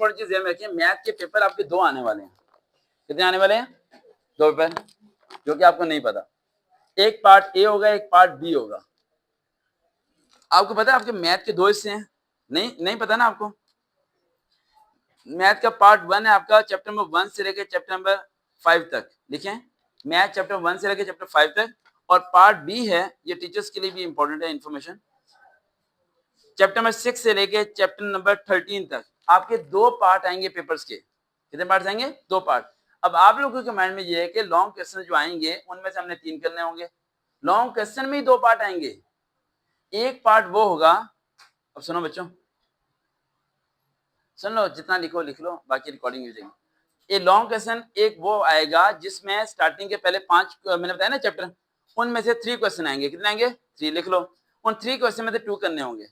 थोड़ी चीज ध्यान में रखिए, मैथ के पेपर आपके 2 आने वाले हैं। कितने आने वाले हैं? 2 पेपर, जो कि आपको नहीं पता। एक पार्ट ए होगा, एक पार्ट बी होगा। आपको पता है आपके मैथ के 2 हिस्से हैं? नहीं पता ना आपको? मैथ का पार्ट 1 है आपका चैप्टर नंबर 1 से लेकर चैप्टर नंबर 5 तक। लिखें, मैथ चैप्टर 1 से लेकर चैप्टर 5 तक। और पार्ट बी है, ये टीचर्स के लिए भी इंपॉर्टेंट है इन्फॉर्मेशन, चैप्टर नंबर 6 से लेके चैप्टर नंबर 13 तक। आपके 2 पार्ट आएंगे पेपर्स के। कितने पार्ट आएंगे? 2 पार्ट। अब आप लोगों के माइंड में ये है कि लॉन्ग क्वेश्चन जो आएंगे उनमें से हमने 3 करने होंगे। लॉन्ग क्वेश्चन में ही 2 पार्ट आएंगे। एक पार्ट वो होगा, अब सुनो बच्चों, सुन लो, जितना लिखो लिख लो, बाकी रिकॉर्डिंग हो जाएगी। ये लॉन्ग क्वेश्चन एक वो आएगा जिसमें स्टार्टिंग के पहले 5 मैंने बताया ना चैप्टर, उनमें से 3 क्वेश्चन आएंगे। कितने आएंगे? 3 लिख लो। उन 3 क्वेश्चन में से 2 करने होंगे।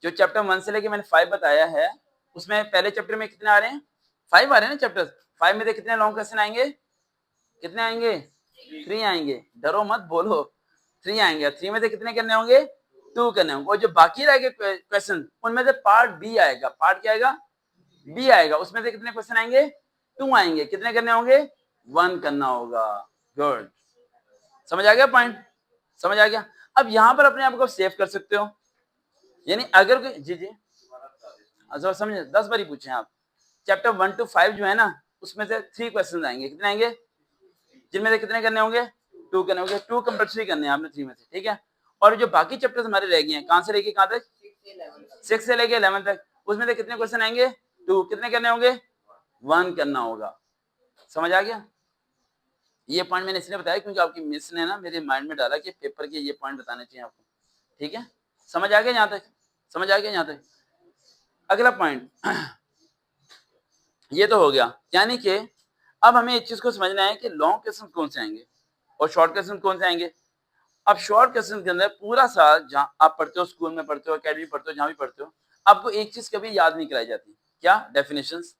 जो चैप्टर 1 से लेके मैंने 5 बताया है, उसमें पहले चैप्टर में कितने आ रहे हैं? 5 आ रहे हैं ना चैप्टर। 5 में से कितने लॉन्ग क्वेश्चन आएंगे? कितने आएंगे? 3 आएंगे। डरो मत, बोलो 3 आएंगे। 3 में से कितने करने होंगे? 2 करने होंगे। और जो बाकी रह गए क्वेश्चन, उनमें से पार्ट बी आएगा। पार्ट क्या आएगा? बी आएगा। उसमें से कितने क्वेश्चन आएंगे? 2 आएंगे। कितने करने होंगे? 1 करना होगा। गुड, समझ आ गया पॉइंट? समझ आ गया? अब यहां पर अपने आप को सेव कर सकते हो। यानी अगर कोई जी अच्छा समझे, 10 बार ही पूछे आप। चैप्टर 1 to 5 जो है ना, उसमें से 3 क्वेश्चन आएंगे। कितने आएंगे? जिनमें से कितने करने होंगे? 2 करने होंगे। 2 कंपल्सरी करने हैं आपने 3 में से, ठीक है। और जो बाकी चैप्टर्स हमारे रह गए हैं, कहां से लेके कहां तक? 6 से लेके 11 तक। उसमें से कितने क्वेश्चन आएंगे? 2। कितने करने होंगे? 1 करना होगा। समझ आ गया? ये पॉइंट मैंने इसलिए बताया क्योंकि आपकी मिस ने ना मेरे माइंड में डाला कि पेपर के ये पॉइंट बताने चाहिए आपको, ठीक है। समझ आ गया यहाँ तक? समझ आ गया यहाँ तक? अगला पॉइंट ये तो हो गया, यानी कि अब हमें इस चीज को समझना है कि लॉन्ग क्वेश्चन कौन से आएंगे और शॉर्ट क्वेश्चन कौन से आएंगे। अब शॉर्ट क्वेश्चन के अंदर पूरा साल जहां आप पढ़ते हो, स्कूल में पढ़ते हो, अकेडमी पढ़ते हो, जहां भी पढ़ते हो, आपको एक चीज कभी याद नहीं कराई जाती। क्या? डेफिनेशंस।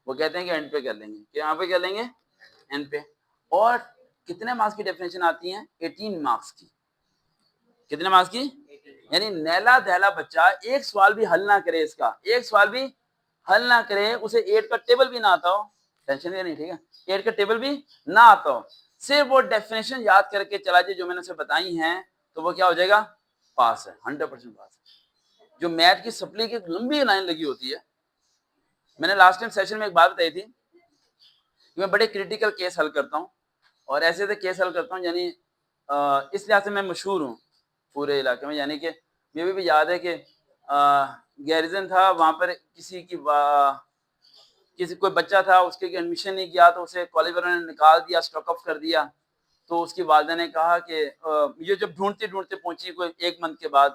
वो कहते हैं कि एंड पे कर लेंगे, कि यहाँ पे कर लेंगे एंड पे। और कितने मार्क्स की डेफिनेशन आती है? 18 मार्क्स की। कितने मार्क्स की? यानी नैला धैला बच्चा एक सवाल भी हल ना करे, इसका एक सवाल भी हल ना करे, उसे 8 का टेबल भी ना आता हो, टेंशन नहीं, ठीक है, 8 का टेबल भी ना आता हो, सिर्फ वो डेफिनेशन याद करके चला जाए जो मैंने उसे बताई हैं, तो वो क्या हो जाएगा? पास है, 100% पास है। जो मैथ की सप्ली की लंबी लाइन लगी होती है, मैंने लास्ट टाइम सेशन में एक बात बताई थी कि मैं बड़े क्रिटिकल केस हल करता हूँ, और ऐसे ऐसे केस हल करता हूँ, यानी इस लिहाज से मैं मशहूर हूँ पूरे इलाके में। यानी कि मुझे भी याद है कि गैरिजन था, वहां पर किसी कोई बच्चा था, उसके एडमिशन नहीं किया, तो उसे कॉलेज वालों ने निकाल दिया, स्टॉक ऑफ कर दिया। तो उसकी वालिदा ने कहा कि मुझे जब ढूंढते ढूंढते पहुंची, कोई 1 मंथ के बाद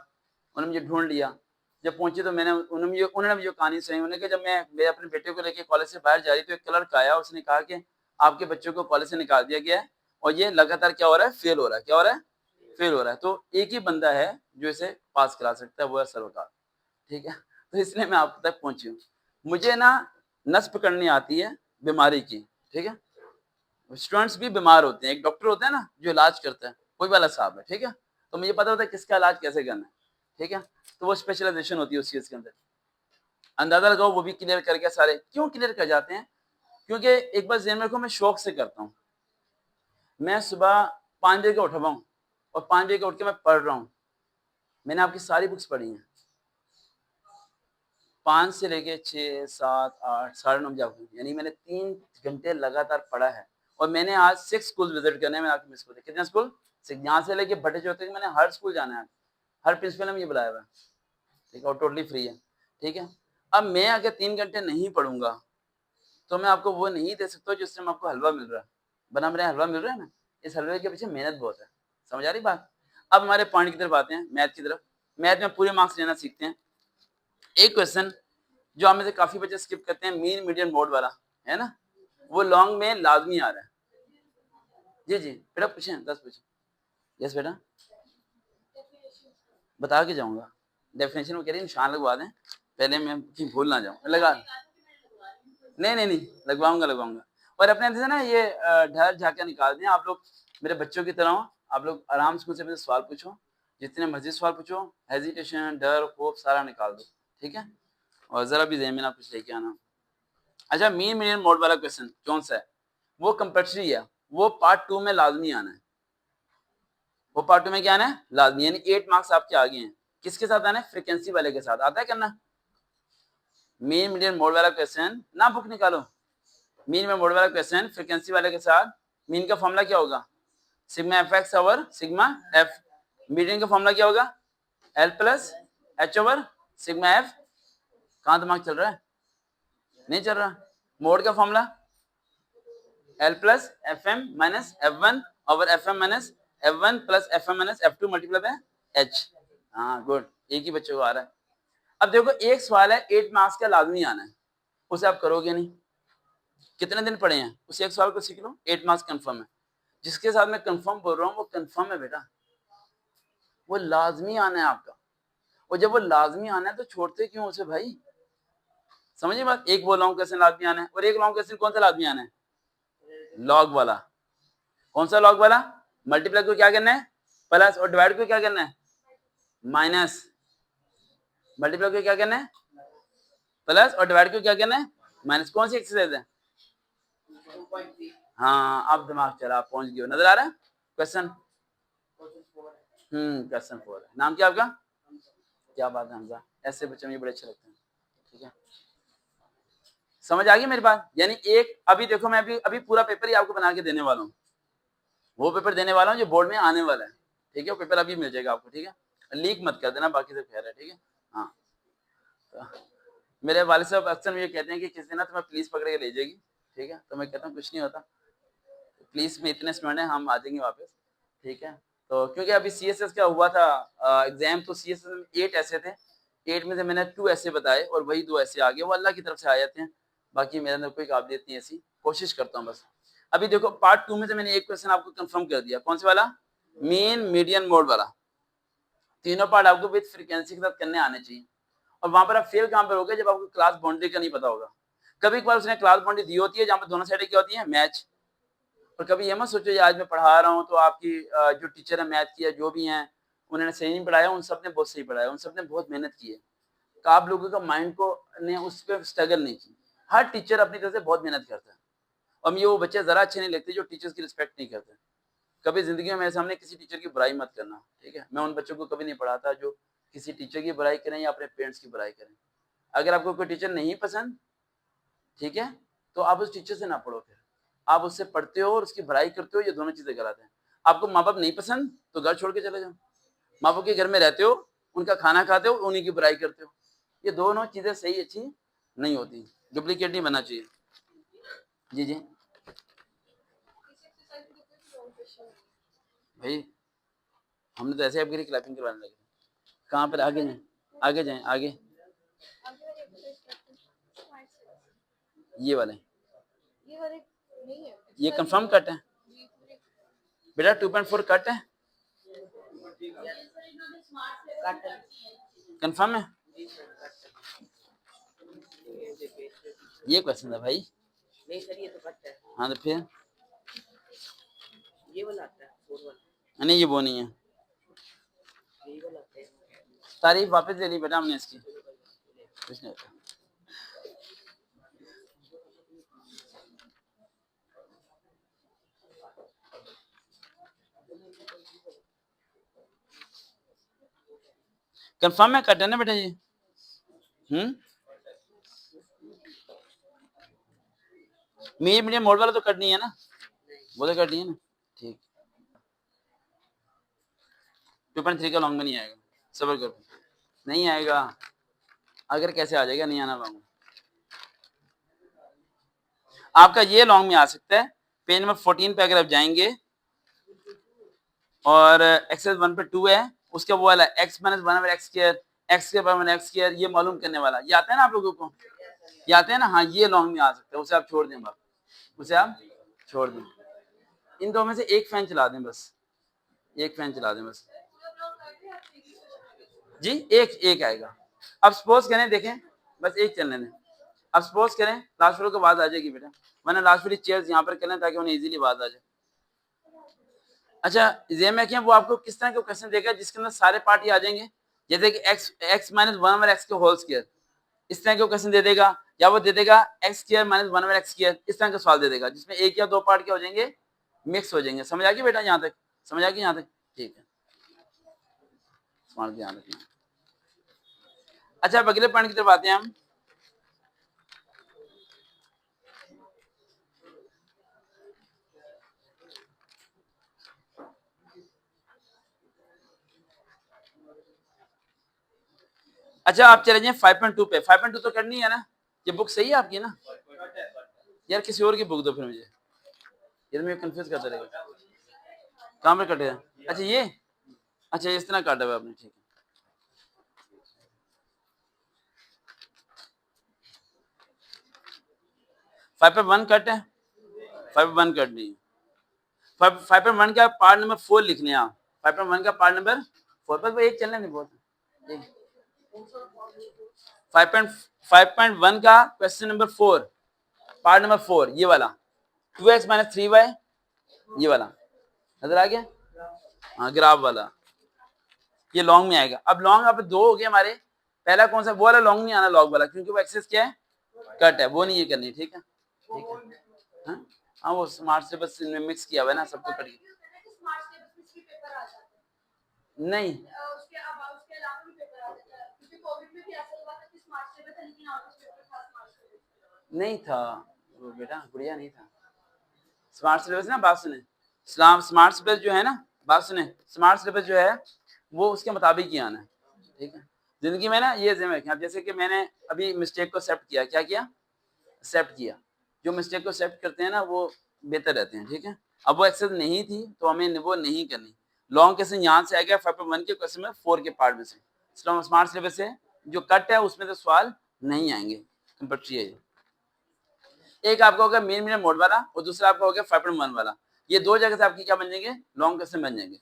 उन्होंने मुझे ढूंढ लिया। जब पहुंची तो उन्होंने मुझे कहानी सुनाई। उन्होंने कहा जब मैं अपने बेटे को लेकर कॉलेज से बाहर जा रही, तो एक क्लर्क आया, उसने कहा कि आपके बच्चों को कॉलेज से निकाल दिया गया है और ये लगातार क्या हो रहा है? फेल हो रहा है। क्या हो रहा है? फेल हो रहा है। तो एक ही बंदा है जो इसे पास करा सकता है, वो है सर्वकार, ठीक है। तो इसलिए मैं आप तक पहुंची हूँ। मुझे ना नस पकड़नी आती है बीमारी की, ठीक है। स्टूडेंट्स भी बीमार होते हैं, एक डॉक्टर होता है ना जो इलाज करता है, वही वाला साहब है, ठीक है। तो मुझे पता होता है किसका इलाज कैसे करना है, ठीक है। तो वो स्पेशलाइजेशन होती है उस चीज के अंदर। अंदाजा लगाओ वो भी क्लियर कर गया सारे। क्यों क्लियर कर जाते हैं? क्योंकि एक बार ज़हन में रखो, मैं शौक से करता हूँ। मैं सुबह 5 बजे का उठा हूँ और 5 बजे का उठ के मैं पढ़ रहा हूँ। मैंने आपकी सारी बुक्स पढ़ी हैं, 5 से लेके 6, 7, 8, साढ़े 9 बजे आपको, यानी मैंने 3 घंटे लगातार पढ़ा है। और मैंने आज 6 स्कूल विजिट करने हैं। मैं आपको मिस को कितने स्कूल? 6, यहाँ से लेके भट्टे चौथे तक मैंने हर स्कूल जाना है। हर प्रिंसिपल ने मुझे बुलाया हुआ है, ठीक है, और टोटली फ्री है, ठीक है। अब मैं अगर 3 घंटे नहीं पढ़ूंगा तो मैं आपको वो नहीं दे सकता जिस टाइम आपको हलवा मिल रहा है। बना मेरे हलवा मिल रहा है ना, इस हलवे के पीछे मेहनत बहुत है। समझ आ रही बात? अब हमारे पॉइंट की तरफ आते हैं, मैथ की तरफ। मैथ में पूरे मार्क्स लेना सीखते हैं। एक क्वेश्चन जो आप में से काफी बच्चे स्किप करते हैं, मीन मीडियन मोड वाला, है ना, वो लॉन्ग में लाजमी आ रहा है। जी जी बेटा पूछे, 10 पूछे। यस बेटा, बता के जाऊंगा। डेफिनेशन में कह रही निशान लगवा दें, पहले मैं कहीं भूल ना जाऊं। लगा, नहीं लगवाऊंगा। और अपने अंदर से ना ये डर झाके निकाल दें। आप लोग मेरे बच्चों की तरह हो, आप लोग आराम से मुझसे सवाल पूछो, जितने मर्जी सवाल पूछो, हेजिटेशन, डर, खौफ सारा निकाल दो, ठीक है। और जरा भी ज़हन में ना कुछ लेके आना। अच्छा, मीन मीडियन मोड वाला क्वेश्चन कौन सा है? वो कंपल्सरी है, वो पार्ट 2 में लाजमी आना है। वो पार्ट 2 में क्या आना है? लाजमी, यानी 8 मार्क्स आपके आगे हैं। किसके साथ आना है? फ्रीक्वेंसी वाले के साथ। आता है करना? मीन मीडियन मोड वाला क्वेश्चन ना, बुक निकालो। मीन में मोड वाला क्वेश्चन फ्रीक्वेंसी वाले के साथ। मीन का फॉर्मूला क्या होगा? Sigma F x over sigma F. Median का फॉर्मूला क्या होगा? L plus H over sigma F. कहाँ दिमाग चल रहा है? नहीं चल रहा। मोड का formula L plus F M minus F one over F M minus F one plus F M minus F two multiply by H. हाँ गुड, एक ही बच्चे को आ रहा है। अब देखो एक सवाल है 8 मार्क्स का, लाजमी आना है, उसे आप करोगे नहीं। कितने दिन पड़े हैं? उस एक सवाल को सीख लो, 8 मार्क्स कंफर्म है। जिसके साथ मैं कंफर्म बोल रहा हूँ वो कंफर्म है बेटा, वो लाजमी आना है आपका। और जब वो लाजमी आना है तो छोड़ते क्यों उसे भाई? समझिए बात। एक वो लॉन्ग क्वेश्चन लाजमी आना है, और एक लॉन्ग क्वेश्चन कौन सा लाजमी आना है? लॉग वाला। कौन सा लॉग वाला? मल्टीप्लाई को क्या करना है? प्लस, और डिवाइड को क्या करना है? माइनस। मल्टीप्लाई को क्या करना है? प्लस, और डिवाइड को क्या करना है? माइनस। कौन सी एक्सरसाइज है? हाँ, अब दिमाग चला, आप पहुंच गए। नजर आ रहा है क्वेश्चन? क्वेश्चन 4 है। नाम क्या आपका? क्या बात है हमजा, ऐसे बच्चे मुझे बड़े अच्छे लगते हैं। ठीक है, समझ आ गई मेरी बात? यानी एक, अभी देखो मैं अभी पूरा पेपर ही आपको बना के देने वाला हूँ। वो पेपर देने वाला हूँ जो बोर्ड में आने वाला है। ठीक है, वो पेपर अभी मिल जाएगा आपको। ठीक है, लीक मत कर देना, बाकी सब खैर है। ठीक है, हाँ। तो मेरे वालिद साहब अक्सर मुझे कहते हैं कि किसी दिन ना तुम्हें पुलिस पकड़ के ले जाएगी। ठीक है, तो मैं कहता हूँ कुछ नहीं होता, पुलिस में इतने स्टूडेंट हैं, हम आ जाएंगे वापस। ठीक है, तो क्योंकि अभी CSS का हुआ था एग्जाम, तो CSS में 8 ऐसे थे, 8 में से मैंने 2 ऐसे बताए और वही 2 ऐसे आ गए। वो अल्लाह की तरफ से आ जाते हैं, बाकी मेरे अंदर कोई काबिलियत नहीं ऐसी, कोशिश करता हूँ बस। अभी देखो पार्ट 2 में से मैंने एक क्वेश्चन आपको कंफर्म कर दिया। कौन से वाला? मीन मीडियन मोड वाला। तीनों पार्ट आपको विद फ्रीक्वेंसी के साथ करने आने चाहिए। और वहां पर आप फेल कहां पर होगे? जब आपको क्लास बाउंड्री का नहीं पता होगा। कभी कभार उसने क्लास बाउंड्री दी होती है जहां पर दोनों साइड क्या होती है? मैच। और कभी ये मत सोचो आज मैं पढ़ा रहा हूँ तो आपकी जो टीचर है मैथ की है, जो भी हैं, उन्होंने सही नहीं पढ़ाया, उन सब ने बहुत सही पढ़ाया, उन सब ने बहुत मेहनत की है। तो आप लोगों का माइंड को ने उस पर स्ट्रगल नहीं की। हर टीचर अपनी तरफ से बहुत मेहनत करता है, और ये वो बच्चे जरा अच्छे नहीं लगते जो टीचर्स की रिस्पेक्ट नहीं करते। कभी जिंदगी में मेरे सामने किसी टीचर की बुराई मत करना। ठीक है, मैं उन बच्चों को कभी नहीं पढ़ाता जो किसी टीचर की बुराई करें या अपने पेरेंट्स की बुराई करें। अगर आपको कोई टीचर नहीं पसंद, ठीक है, तो आप उस टीचर से ना पढ़ो। फिर आप उससे पढ़ते हो और उसकी बुराई करते हो, ये दोनों चीजें गलत हैं। आपको माँ बाप नहीं पसंद तो घर छोड़ के चले जाओ। माँ बाप के घर में रहते हो, उनका खाना खाते हो, उन्हीं की बुराई करते हो, ये दोनों चीजें सही अच्छी नहीं होती, डुप्लीकेट नहीं बनना चाहिए। जी जी भाई, हमने तो ऐसे आपकी क्लैपिंग करवाने लगे। कहाँ पर? आगे जाए, आगे जाए, आगे। ये वाले, ये कंफर्म कट है बेटा, 2.4 कट है, कंफर्म है। ये क्वेश्चन था भाई। नहीं सर, ये तो कट है। हाँ तो फिर ये वाला आता है, 4 वाला नहीं, ये वो नहीं है। ये वाला आता है। तारीफ वापस ले ली बेटा हमने इसकी, कुछ नहीं होता। कंफर्म है कट है ना बेटा ये? मीडियम मोड वाला तो कट नहीं है ना? वो तो कट नहीं है ना? ठीक, 2.3 का लॉन्ग में नहीं आएगा, सबर करो, नहीं आएगा। अगर कैसे आ जाएगा, नहीं आना लॉन्ग। आपका ये लॉन्ग में आ सकता है। पेज नंबर 14 पे अगर आप जाएंगे और एक्सरसाइज 1 पे 2 है, उसका वो वाला x minus 1 x square, x के बराबर एक्स स्क्वायर, ये मालूम करने वाला, ये आता है ना आप लोगों को? ये आते हैं ना? हाँ, ये लॉन्ग में आ सकता है, उसे आप छोड़ दें, उसे आप छोड़ दें। इन दो में से एक फैन चला दें बस, एक फैन चला दें बस जी, एक आएगा। अब सपोज करें, देखें, बस एक चलने दें। अब सपोज करें लास्ट फ्लोर को आवाज आ जाएगी बेटा, मैंने लास्ट फ्लोर चेयर्स यहाँ पर कर लें ताकि उन्हें इजीली आवाज आ जाए। अच्छा, ये मैं क्या, वो आपको किस तरह का क्वेश्चन देगा जिसके अंदर सारे पार्ट ही आ जाएंगे, जैसे कि x माइनस 1 ओवर एक्स के होल स्क्वायर, इस तरह के क्वेश्चन दे देगा, या वो दे देगा x square minus 1 over x square, इस तरह का सवाल दे देगा जिसमें एक या दो पार्ट क्या हो जाएंगे, मिक्स हो जाएंगे। समझ आ गई बेटा यहाँ तक? समझ आ गई यहाँ तक? ठीक है, स्मार्ट ध्यान रखना। अच्छा अब अगले पॉइंट की तरफ आते हैं हम। अच्छा आप चले जाए 5.2 पे। 5.2 तो करनी है ना, ये बुक सही है आपकी ना यार? किसी और की बुक दो फिर मुझे, ये तो मैं कंफ्यूज करता रहेगा। कहाँ पर कटे हैं? अच्छा ये, अच्छा इस तरह काटा हुआ आपने, ठीक है। 5.1 कट है, 5.1 कट नहीं। 5.1 का पार्ट नंबर 4 लिखने हैं आप। 5.1 का पार्ट नंबर 4 पर एक चलने नहीं बहुत। 5.1 का क्वेश्चन नंबर 4 पार्ट नंबर 4 ये वाला 2x माइनस 3y, ये वाला नजर आ गया? हाँ ग्राफ वाला, ये लॉन्ग में आएगा। अब लॉन्ग अब दो हो गए हमारे। पहला कौन सा? वो वाला लॉन्ग नहीं आना लॉग वाला, क्योंकि वो एक्सेस क्या है, कट है, वो नहीं ये करनी। ठीक है, ठीक है। हाँ वो स्मार्ट सिलेबस में मिक्स किया हुआ है ना, सबको कट नहीं। नहीं था वो बेटा, गुड़िया नहीं था। स्मार्ट सिलेबस ना, बात सुने, स्मार्ट सिलेबस जो है ना, बात सुने, स्मार्ट सिलेबस जो है वो उसके मुताबिक ही आना है। ठीक है, जिंदगी में ना ये जिम्मे रखें। अब जैसे कि मैंने अभी मिस्टेक को एक्सेप्ट किया, क्या किया? एक्सेप्ट किया। जो मिस्टेक को एक्सेप्ट करते हैं ना वो बेहतर रहते हैं। ठीक है, अब वो एक्सेप्ट नहीं थी तो हमें वो नहीं करनी। लॉन्ग क्वेश्चन यहाँ से आएगा 5.1 के क्वेश्चन में 4 के पार्ट में से। स्मार्ट सिलेबस से जो कट है उसमें से सवाल नहीं आएंगे, कंपल्सरी है। एक आपका होगा मेन मीडियम मोड वाला और दूसरा आपका होगा 5.1 वाला। ये दो जगह से आपकी क्या बन जाएंगे, लॉन्ग क्वेश्चन बन जाएंगे।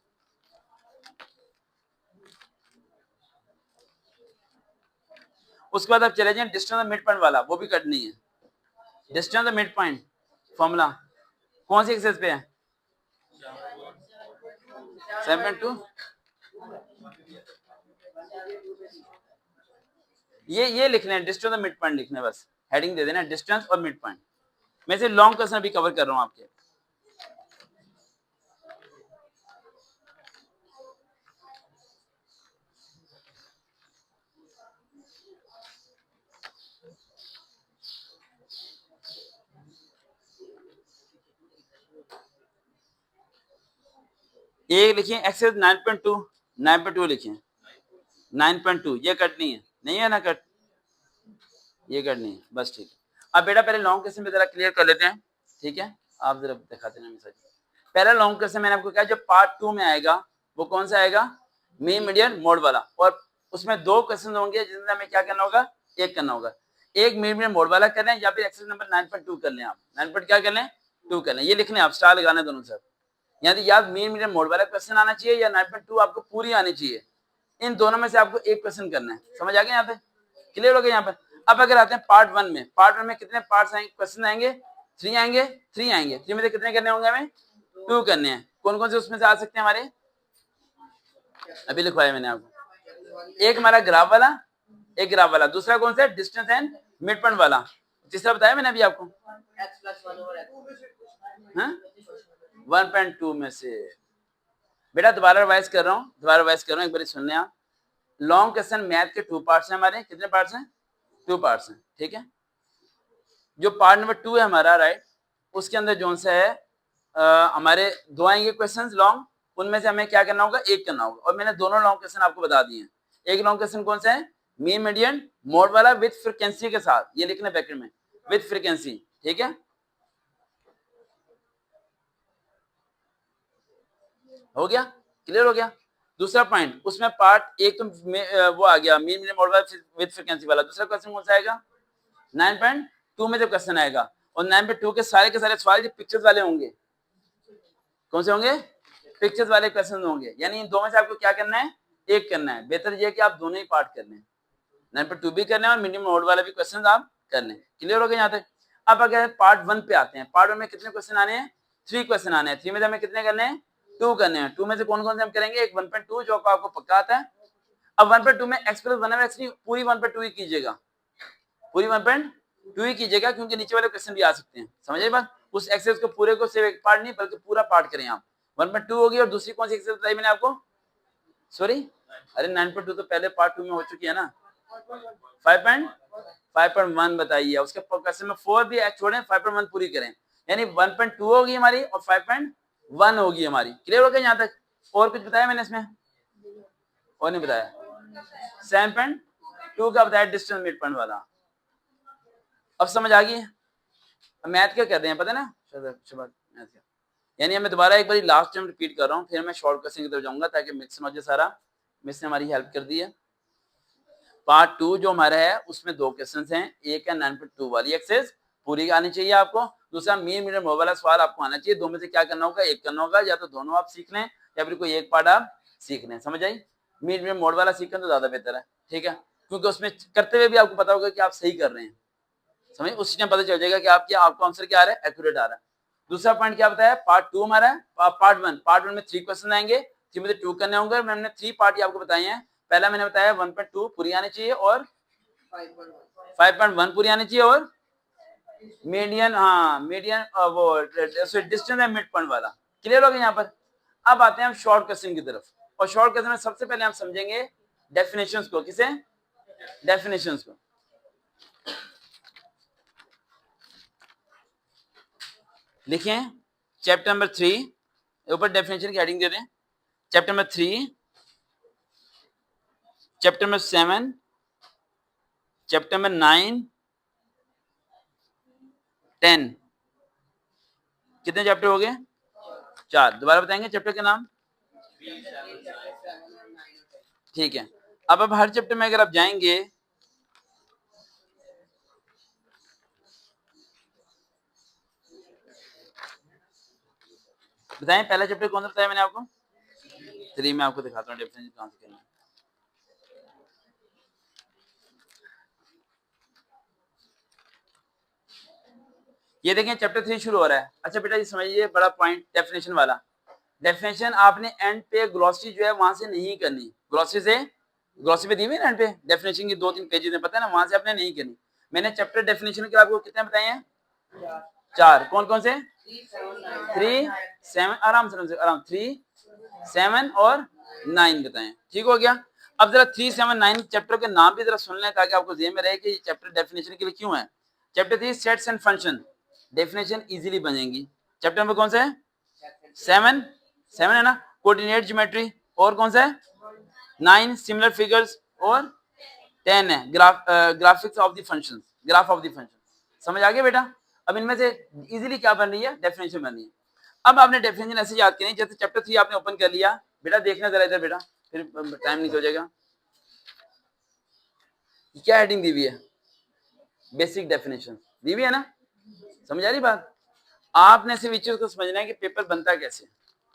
उसके बाद आप चले जाएं डिस्टेंस मिड पॉइंट वाला, वो भी कट नहीं है। डिस्टेंस मिड पॉइंट फॉर्मूला कौन सी एक्सेस पे है? 7.2। ये लिखने हैं, डिस्टेंस और मिड पॉइंट लिखने, बस हेडिंग दे देना डिस्टेंस और मिड पॉइंट। मैं से लॉन्ग क्वेश्चन भी कवर कर रहा हूं आपके। ये लिखिए एक्सेस 9.2, 9.2 लिखिए 9.2। ये कट नहीं है ना कट, ये कट नहीं है, बस ठीक है। अब बेटा पहले लॉन्ग क्वेश्चन पे जरा क्लियर कर लेते हैं। ठीक है, आप जरा दिखाते हैं मैसेज। पहला लॉन्ग क्वेश्चन मैंने आपको कहा जो पार्ट 2 में आएगा वो कौन सा आएगा, मीन मीडियन मोड वाला। और उसमें दो क्वेश्चन होंगे जिसमें हमें क्या करना होगा, एक करना होगा। एक मीन मीडियन मोड वाला कर लें या फिर एक्सरसाइज नंबर 9.2 कर लें। आप 9. क्या कर लें, 2 कर लें। ये लिखने आप स्टार लगाने दोनों सर। यानी या मीन मीडियन मोड वाला क्वेश्चन आना चाहिए या 9.2 आपको पूरी आनी चाहिए। इन दोनों में से आपको एक क्वेश्चन करना है। समझ आ गया यहाँ पे, क्लियर हो गया यहाँ पे। अब अगर आते हैं पार्ट 1 में, पार्ट 1 में कितने पार्ट्स आएंगे, क्वेश्चन आएंगे 3 आएंगे, 3 आएंगे। 3 में से कितने करने होंगे हमें, 2 करने हैं। कौन कौन से उसमें से आ सकते हैं हमारे, अभी लिखवाया मैंने आपको। एक हमारा ग्राफ वाला, एक ग्राफ वाला, दूसरा कौन सा डिस्टेंस एंड मिड पॉइंट वाला, तीसरा बताया मैंने अभी आपको 1.2 में से। बेटा दोबारा रिवाइज कर रहा हूँ, एक बार सुन लें आप। लॉन्ग क्वेश्चन मैथ के 2 पार्ट्स हैं हमारे। कितने पार्ट्स हैं, 2 पार्ट्स हैं। ठीक है, जो पार्ट नंबर 2 है हमारा, राइट, उसके अंदर जो सा है हमारे 2 आएंगे क्वेश्चंस लॉन्ग। उनमें से हमें क्या करना होगा, एक करना होगा। और मैंने दोनों लॉन्ग क्वेश्चन आपको बता दिए हैं। एक लॉन्ग क्वेश्चन कौन सा है, मीन मीडियन मोड वाला विद फ्रीक्वेंसी के साथ, ये लिखना ब्रैकेट में, विद फ्रीक्वेंसी। ठीक है, हो गया, क्लियर हो गया। दूसरा पॉइंट, उसमें पार्ट एक तो वो आ गया मीन मीडियन मोड वाला विद फ्रीक्वेंसी वाला। दूसरा क्वेश्चन कौन सा आएगा, 9.2 में जो क्वेश्चन आएगा। और 9.2 के सारे सवाल जो पिक्चर्स वाले होंगे, कौन से होंगे, पिक्चर्स वाले क्वेश्चन होंगे। यानी इन दो में से आपको क्या करना है, एक करना है। बेहतर ये है कि आप दोनों ही पार्ट कर लें, 9.2 भी करना है और मिनिमम मोड वाला भी क्वेश्चन आप कर लें। क्लियर हो गया यहाँ तक। अब अगर पार्ट 1 पे आते हैं, पार्ट 1 में कितने क्वेश्चन आने हैं, 3 क्वेश्चन आने हैं। 3 में से हमें कितने करने हैं, 2 करने हैं। 2 में से कौन कौन से हम करेंगे, एक 1.2 जो आपको पक्का आता है। अब 1.2 में एक्स प्लस 1 एक्स नहीं, पूरी 1.2 ही कीजिएगा। पूरी 1.2 ही कीजिएगा, क्योंकि नीचे वाले क्वेश्चन भी आ सकते हैं। समझ आई बात? उस एक्सरसाइज को पूरे को सिर्फ एक पार्ट नहीं बल्कि पूरा पार्ट करें आप। 1.2 होगी, और दूसरी कौन सी एक्सरसाइज बताई मैंने आपको? सॉरी, अरे 9.2 तो पहले पार्ट 2 में हो चुकी है ना। 5.1 बताइए, उसके क्वेश्चन में 4 भी छोड़ें, 5.1 पूरी करें, यानी 1.2 होगी हमारी और 5.1 होगी हमारी। क्लियर हो गया यहाँ तक? और कुछ बताया मैंने इसमें? और नहीं बताया? 7.2 का बताया डिस्टेंस मिड पॉइंट वाला। अब समझ आ गई? मैथ क्या कहते हैं पता है ना? मैथ क्या, यानी मैं दोबारा एक बार लास्ट टाइम रिपीट कर रहा हूँ, फिर मैं शॉर्ट क्वेश्चन की तरफ जाऊंगा ताकि मिक्स हो जाए सारा। मिस ने हमारी हेल्प कर दी है। पार्ट 2 जो हमारा है उसमें 2 क्वेश्चन हैं, एक है 9.2 वाली एक्सरसाइज पूरी आनी चाहिए आपको, दूसरा मीन मीडियन मोड वाला सवाल आपको आना चाहिए। दो में से क्या करना होगा? एक करना होगा, या तो दोनों आप सीख लें या फिर कोई एक पार्ट आप सीख लें। समझ आई? मीन मीडियन मोड वाला सीखें तो ज्यादा बेहतर है, ठीक है, क्योंकि उसमें करते हुए भी आपको पता होगा कि आप सही कर रहे हैं। समझ, उस टाइम पता चल जाएगा कि आपका आंसर क्या आ रहा है, एक्यूरेट आ रहा है। दूसरा पॉइंट क्या बताया? पार्ट 2 हमारा है। पार्ट 1 में 3 क्वेश्चन आएंगे, 3 में से 2 करने होंगे। मैंने 3 पार्ट आपको बताए हैं। पहला मैंने बताया 1.2 पूरी आनी चाहिए और 5.1 पूरी आनी चाहिए, और मीडियन, हाँ मीडियन वो डिस्टेंस है मिड पॉइंट वाला। क्लियर हो गया यहाँ पर? अब आते हैं हम शॉर्ट क्वेश्चन की तरफ, और शॉर्ट क्वेश्चन में सबसे पहले हम समझेंगे डेफिनेशंस को। किसे? डेफिनेशंस को। लिखें चैप्टर नंबर 3, ऊपर डेफिनेशन की हेडिंग दे दें। Chapter number 3, chapter number 7, chapter number 9, 10, कितने चैप्टर हो गए? 4। दोबारा बताएंगे चैप्टर के नाम? ठीक है। अब हर चैप्टर में अगर आप जाएंगे, बताएं पहला चैप्टर कौन सा बताया मैंने आपको? 3 में आपको दिखाता हूँ डेफिनेशन कहाँ से करना है। ये देखें चैप्टर 3 शुरू हो रहा है। अच्छा बेटा ये समझिए बड़ा पॉइंट डेफिनेशन वाला। डेफिनेशन आपने एंड पे ग्लॉसरी जो है वहां से नहीं करनी। ग्लॉसरी पे दी हुई है ना एंड पे डेफिनेशन की 2-3 पेजेस में, पता है ना, वहां से आपने नहीं करनी। मैंने चैप्टर डेफिनेशन के आपको कितने बताए हैं? 4। कौन कौन से? 3, 7, आराम से आराम, 3, 7 और 9 बताएं। ठीक हो गया? अब जरा 3, 7, 9 चैप्टर के नाम भी जरा सुन लें ताकि आपको जेहन में रहे कि चैप्टर डेफिनेशन के लिए क्यों है। Chapter 3 sets and function, definition easily बनेगी। चैप्टर नंबर कौन सा है? 7 है ना, कोऑर्डिनेट ज्योमेट्री। और कौन सा है? 9 सिमिलर फिगर्स, और 10 है graphics of the functions, graph of the function. समझ आ गया बेटा? अब इनमें से इजीली क्या बन रही है? डेफिनेशन बन रही है। अब आपने डेफिनेशन ऐसे याद करनी, जैसे चैप्टर 3 आपने ओपन कर लिया, बेटा देखना जरा इधर बेटा, फिर टाइम निकल जाएगा। क्या हेडिंग दी हुई है? बेसिक डेफिनेशन दी हुई है ना? समझ आ रही बात? आपने सिर्फ इस चीज को समझना है कि पेपर बनता कैसे।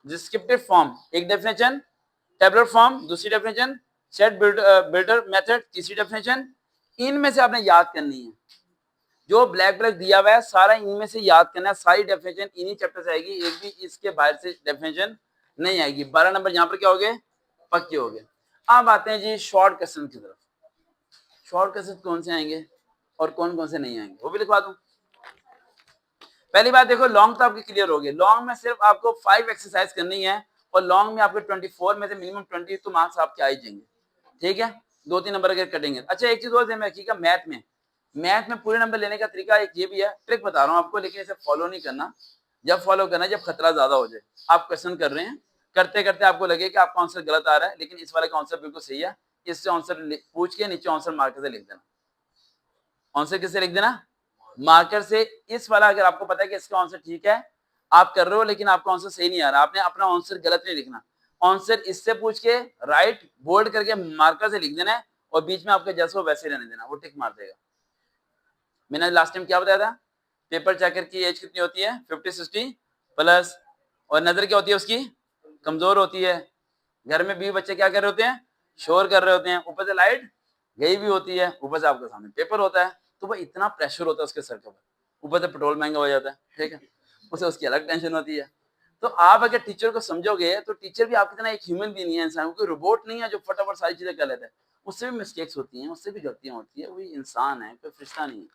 डिस्क्रिप्टिव फॉर्म एक डेफिनेशन, टेबुलर फॉर्म दूसरी डेफिनेशन, सेट बिल्डर मेथड तीसरी डेफिनेशन। इनमें से आपने याद करनी है, जो ब्लैक ब्लैक दिया हुआ है सारा इनमें से याद करना है। सारी डेफिनेशन इन्हीं चैप्टर से आएगी, एक भी इसके बाहर से डेफिनेशन नहीं आएगी। 12 नंबर यहाँ पर क्या हो गए? पक्के हो गए। अब आते हैं जी शॉर्ट क्वेश्चन की तरफ। शॉर्ट क्वेश्चन कौन से आएंगे और कौन कौन से नहीं आएंगे वो भी लिखवा दूं। पहली बात देखो, लॉन्ग तो आपके क्लियर हो गए। लॉन्ग में सिर्फ आपको 5 एक्सरसाइज करनी है, और लॉन्ग में आपके 24 में से मिनिमम 20 तो मार्क्स आपके आ ही जाएंगे। ठीक है, 2-3 नंबर अगर कटेंगे। अच्छा एक चीज और ध्यान में रखिएगा, मैथ में पूरे नंबर लेने का तरीका एक ये भी है, ट्रिक बता रहा हूँ आपको, लेकिन इसे फॉलो नहीं करना। जब फॉलो करना जब खतरा ज्यादा हो जाए। आप क्वेश्चन कर रहे हैं, करते करते आपको लगे कि आपका आंसर गलत आ रहा है, लेकिन इस वाले का आंसर बिल्कुल सही है, इससे आंसर पूछ के नीचे आंसर मार्कर से लिख देना। आंसर किससे लिख देना? मार्कर से। इस वाला अगर आपको पता है कि इसका आंसर ठीक है, आप कर रहे हो लेकिन आपका आंसर सही नहीं आ रहा, आपने अपना आंसर गलत नहीं लिखना। आंसर इससे पूछ के राइट बोल्ड करके मार्कर से लिख देना है, और बीच में आपके जैसे हो वैसे रहने देना, वो टिक मार देगा। मैंने लास्ट टाइम क्या बताया था? पेपर चेकर की एज कितनी होती है? 50-60 प्लस, और नजर क्या होती है उसकी? कमजोर होती है। घर में 20 बच्चे क्या कर रहे होते हैं? शोर कर रहे होते हैं। ऊपर से लाइट गई भी होती है, ऊपर से आपके सामने पेपर होता है, तो वो इतना प्रेशर होता है उसके सर के ऊपर, ऊपर से पेट्रोल महंगा हो जाता है, ठीक है, उसे उसकी अलग टेंशन होती है। तो आप अगर टीचर को समझोगे तो टीचर भी आपकी तरह एक ह्यूमन भी नहीं है, इंसान, कोई रोबोट नहीं है जो फटाफट सारी चीजें कर लेता है। उससे भी मिस्टेक्स होती हैं, उससे भी गलतियां होती है, वही इंसान है, कोई फरिश्ता नहीं है,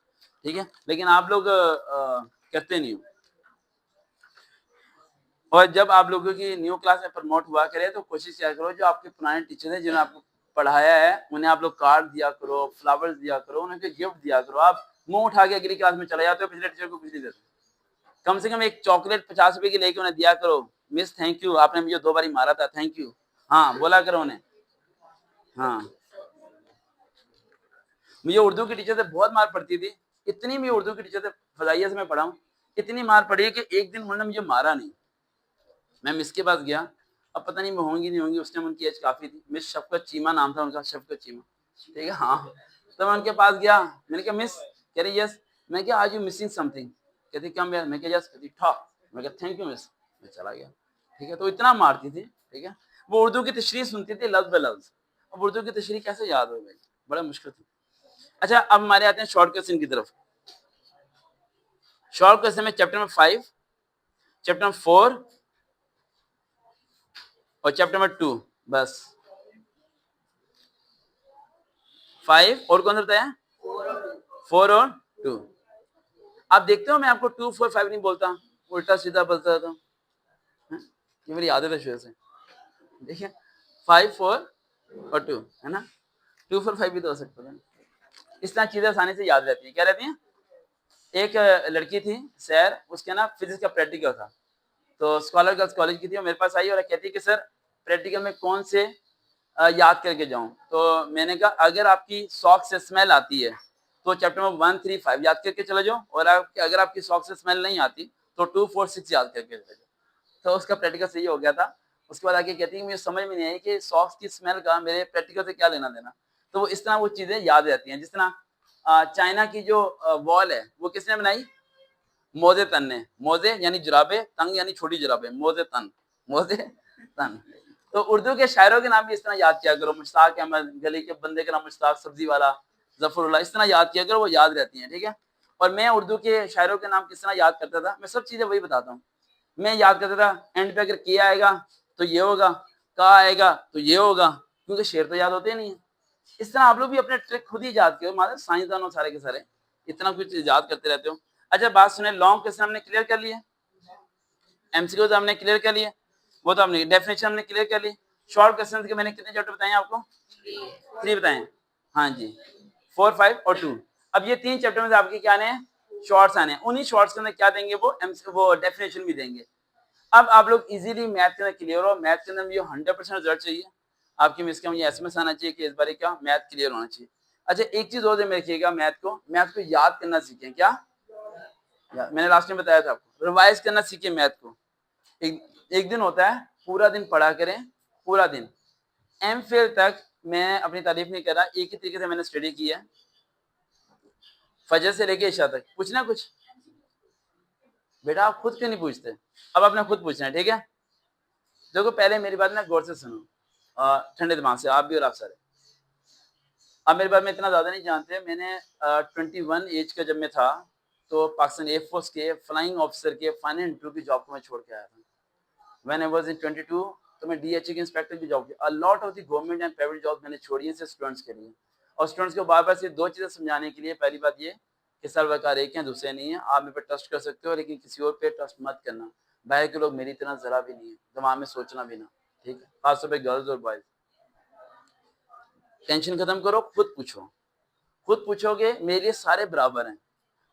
ठीक है। लेकिन आप लोग करते नहीं हो। और जब आप लोगों की न्यू क्लास में प्रमोट हुआ करे तो कोशिश किया करो जो आपके पुराने टीचर हैं जिन्होंने आपको पढ़ाया है उन्हें आप लोग कार्ड दिया करो, फ्लावर्स दिया करो, उन्हें गिफ्ट दिया करो। आप मुंह उठा के अगली क्लास में चले जाते हो, पिछले टीचर को कुछ नहीं देते। कम से कम एक चॉकलेट 50 रुपए की लेके उन्हें दिया करो, मिस थैंक यू, आपने मुझे 2 बारी मारा था, थैंक यू। हाँ बोला करो उन्हें। हाँ मुझे उर्दू की टीचर से बहुत मार पड़ती थी, इतनी भी उर्दू की टीचर से फजाइया से मैं पढ़ा हूँ, इतनी मार पड़ी कि एक दिन उन्होंने मुझे मारा नहीं। मैं मिस के पास गया, अब पता नहीं मैं होंगी नहीं होंगी, उस टाइम उनकी एज काफी थी, मिस शफकत चीमा नाम था उनका, शफकत चीमा, ठीक है। हाँ तो मैं उनके पास गया, मैंने कहा मिस, कह रही यस, मैं क्या आज यू मिसिंग समथिंग, कहती कम यार, मैं क्या यस, कहती ठॉक, मैं कहा थैंक यू मिस, मैं चला गया, ठीक है। तो इतना मारती थी, ठीक है। वो उर्दू की तशरीह सुनती थी लफ्ज ब लफ्ज, अब उर्दू की तशरीह कैसे याद हो गई, बड़ा मुश्किल थी। अच्छा अब हमारे आते हैं शॉर्ट क्वेश्चन की तरफ। शॉर्ट क्वेश्चन में चैप्टर नंबर 5, चैप्टर नंबर 4 और चैप्टर नंबर 2, बस 5 और कौन सा बताया, 4 और 2। आप देखते हो मैं आपको 2 4 5 नहीं बोलता, उल्टा सीधा बोलता रहता हूँ, ये मेरी आदत है शुरू से। देखिए 5 4 और 2 है ना, 2 4 5 भी तो हो सकता है। इस तरह चीजें आसानी से याद रहती है। क्या रहती हैं? एक लड़की थी सैर, उसके ना फिजिक्स का प्रैक्टिकल था, तो स्कॉलर गर्ल्स कॉलेज की थी, वो मेरे पास आई और कहती कि सर प्रैक्टिकल में कौन से याद करके जाऊं। तो मैंने कहा अगर आपकी सॉक से स्मेल आती है तो चैप्टर में 1 3 5 याद करके चले जाओ, और अगर आपकी सॉक से स्मेल नहीं आती तो 2 4 6 याद करके चले जाओ। तो उसका प्रैक्टिकल सही हो गया था। उसके बाद आके कहती है मुझे समझ में नहीं आई कि सॉक्स की स्मेल का मेरे प्रैक्टिकल से क्या लेना देना। तो वो इस तरह वो चीजें याद रहती हैं। जिस तरह चाइना की जो वॉल है वो किसने बनाई, मोजे तन ने। मोजे यानी जुराबे, तंग यानी छोटी जुराबे, मोजे तन, मोजे तन। तो उर्दू के शायरों के नाम भी इस तरह याद किया करो, मुश्ताक अहमद, गली के बंदे का नाम मुश्ताक, सब्जी वाला, जफरुल्लाह, इस तरह याद किया करो, वो याद रहती हैं, ठीक है। और मैं उर्दू के शायरों के नाम किस तरह याद करता था, मैं सब चीजें वही बताता हूँ। मैं याद करता था एंड पे अगर किया आएगा तो ये होगा, का आएगा तो ये होगा, क्योंकि शेर तो याद होते नहीं है। इस तरह आप लोग भी अपने ट्रिक खुद ही याद करो, मारे साइंसदान हो सारे के सारे, इतना कुछ याद करते रहते हो। अच्छा बात सुने, लॉन्ग क्वेश्चन हमने क्लियर कर लिए, एमसीक्यूज हमने क्लियर कर लिए, वो तो हमने डेफिनेशन हमने क्लियर कर ली। शॉर्ट क्वेश्चन के मैंने कितने चैप्टर बताए आपको, 3 बताए। हाँ जी 4 5 और 2। अब ये 3 चैप्टर में से आपके क्या आने हैं, शॉर्ट्स आने हैं। उन्हीं शॉर्ट्स के अंदर क्या देंगे, वो डेफिनेशन भी देंगे। अब आप लोग इजीली मैथ के अंदर क्लियर हो, मैथ के अंदर मुझे 100% रिजल्ट चाहिए। आपकी मिस का मुझे एसएमएस आना चाहिए कि इस बार क्या मैथ क्लियर होना चाहिए। अच्छा एक चीज और ध्यान में रखिएगा, मैथ को याद करना सीखें। क्या मैंने लास्ट में बताया था आपको, रिवाइज करना सीखें मैथ को। एक दिन होता है, पूरा दिन पढ़ा करें, पूरा दिन। एम फिल तक मैं अपनी तारीफ नहीं कर रहा, एक ही तरीके से मैंने स्टडी की है, फजर से लेके इशा तक, कुछ ना कुछ। बेटा आप खुद क्यों नहीं पूछते, अब आपने खुद पूछना है, ठीक है। देखो पहले मेरी बात ना गौर से सुनो, ठंडे दिमाग से, आप भी और आप सारे। अब मेरे बारे में इतना ज्यादा नहीं जानते, मैंने 21 एज का जब मैं था तो पाकिस्तान एयरफोर्स के फ्लाइंग ऑफिसर के फाइनल इंटरव्यू की जॉब को मैं छोड़ के आया था। व्हेन आई वाज इन 22 तो मैं डीएचए के इंस्पेक्टर की जॉब की। A lot of the government and private job मैंने छोड़ी है सिर्फ स्टूडेंट्स के लिए। और स्टूडेंट्स को बार बार सिर्फ 2 चीजें समझाने के लिए, पहली बात ये कि सर्वकार एक है, दूसरे नहीं है। आप मेरे पे ट्रस्ट कर सकते हो लेकिन किसी और पे ट्रस्ट मत करना। बाहर के लोग मेरी तरह जरा भी नहीं है, दिमाग में सोचना भी ना, ठीक है। खासतौर पे गर्ल्स और बॉयज, टेंशन खत्म करो, खुद पूछो। खुद पूछोगे मेरे लिए सारे बराबर हैं,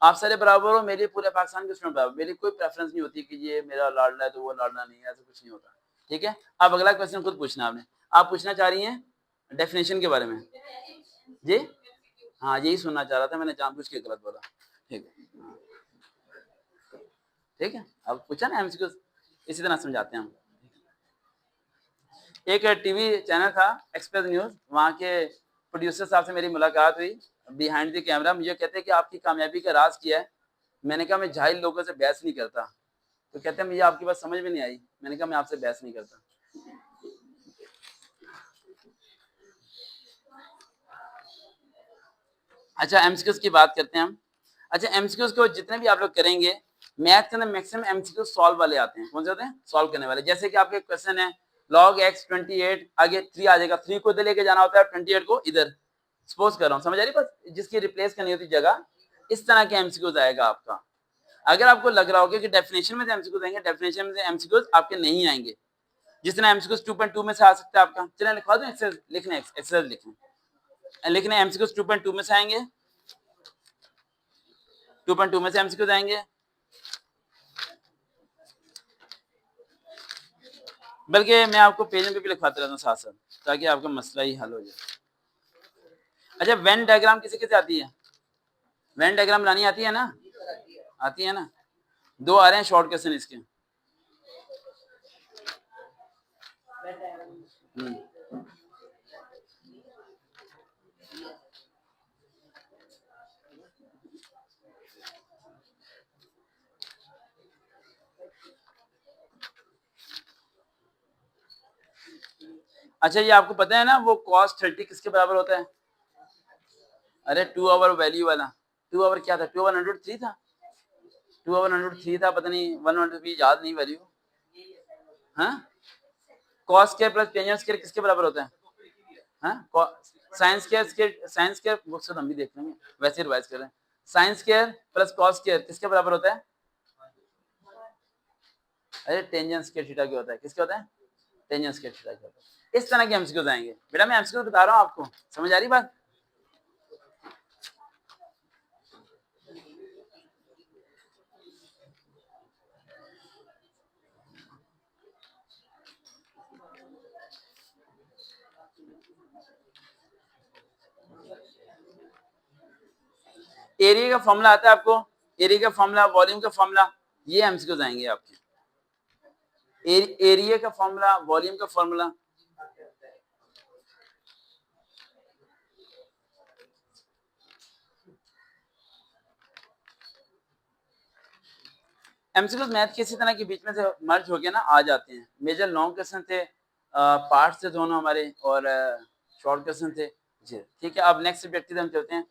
आप सारे बराबर हो, मेरे लिए पूरे पाकिस्तान के स्टूडेंट बराबर। मेरी कोई प्रेफरेंस नहीं होती कि ये मेरा लाडला है तो वो लाडला नहीं है, ऐसा कुछ नहीं होता, ठीक है। अब अगला क्वेश्चन खुद पूछना आपने। आप पूछना चाह रही हैं डेफिनेशन के बारे में जी, हाँ यही सुनना चाह रहा था, मैंने जानबूझ के गलत बोला, ठीक है। हाँ, ठीक है, अब पूछा ना एमसीक्यू, इसी तरह समझाते हैं हम। एक टीवी चैनल था एक्सप्रेस न्यूज, वहाँ के प्रोड्यूसर साहब से मेरी मुलाकात हुई बिहाइंड द कैमरा। मुझे कहते हैं कि आपकी कामयाबी का राज क्या है। मैंने कहा मैं जाहिल लोगों से बहस नहीं करता। तो कहते हैं मुझे आपकी बात समझ में नहीं आई। मैंने कहा मैं आपसे बहस नहीं करता। अच्छा एमसीक्यूज की बात करते हैं हम। अच्छा एमसीक्यूज को जितने भी आप लोग करेंगे, मैथ के अंदर मैक्सिमम एमसीक्यू सॉल्व वाले आते हैं। कौन से होते हैं, सॉल्व करने वाले। जैसे कि आपके क्वेश्चन है log x 28 आगे 3 आ जाएगा, 3 को इधर लेके जाना होता है, 28 को इधर, सपोज कर रहा हूँ, समझ आ रही बस, जिसकी रिप्लेस करनी होती जगह, इस तरह के एमसीक्यूज आएगा आपका। अगर आपको लग रहा होगा कि डेफिनेशन में से एमसीक्यूज आएंगे, डेफिनेशन में से एमसीक्यूज आपके नहीं आएंगे, जिस तरह एमसीक्यूज 2.2 में से आ सकता है आपका। चलिए लिखवा दूं, एक्सरसाइज लिखना है, एक्सरसाइज लिखना है, एमसीक्यूज 2.2 में से आएंगे, 2.2 में से एमसीक्यूज आएंगे, बल्कि मैं आपको पेज पे भी लिखवाते रहता हूँ साथ साथ, ताकि आपका मसला ही हल हो जाए। अच्छा, वेन डायग्राम किसे किसे आती है? वेन डायग्राम लानी आती है ना? आती है ना? 2 आ रहे हैं शॉर्ट क्वेश्चन इसके। अच्छा, ये आपको पता है ना वो cos 30 किसके बराबर होता है? अरे 2 ओवर वैल्यू वाला, 2 ओवर क्या था? 2 ओवर अंडर 3 था, 2 ओवर अंडर 3 था, पता नहीं 1 अंडर भी याद नहीं वैल्यू। हाँ, cos square plus tangent square किसके बराबर होता है? हाँ, साइन स्क्वायर बुक्स हम भी देख लेंगे, वैसे रिवाइज कर रहे हैं। Sine square plus cos square किसके बराबर होता है? अरे टेंजेंट स्क्वायर थीटा क्या होता है? किसके होता है? टेंजेंट स्क्वायर थीटा क्या होता है? इस तरह के एमसीक्यूज आएंगे बेटा, मैं एमसीक्यूज बता रहा हूँ आपको, समझ आ रही बात? एरिया का फॉर्मूला आता है आपको, एरिया का फॉर्मूला, वॉल्यूम का फॉर्मूला, ये एमसीक्यूज आएंगे आपके। एरिया का फॉर्मूला, वॉल्यूम का फॉर्मूला, एमसीक्यूज मैथ के इसी तरह के बीच में से मर्ज हो गया ना आ जाते हैं। मेजर लॉन्ग क्वेश्चन थे, पार्ट से दोनों हमारे, और शॉर्ट क्वेश्चन थे जी। ठीक है, अब नेक्स्ट सब्जेक्ट हम चलते हैं।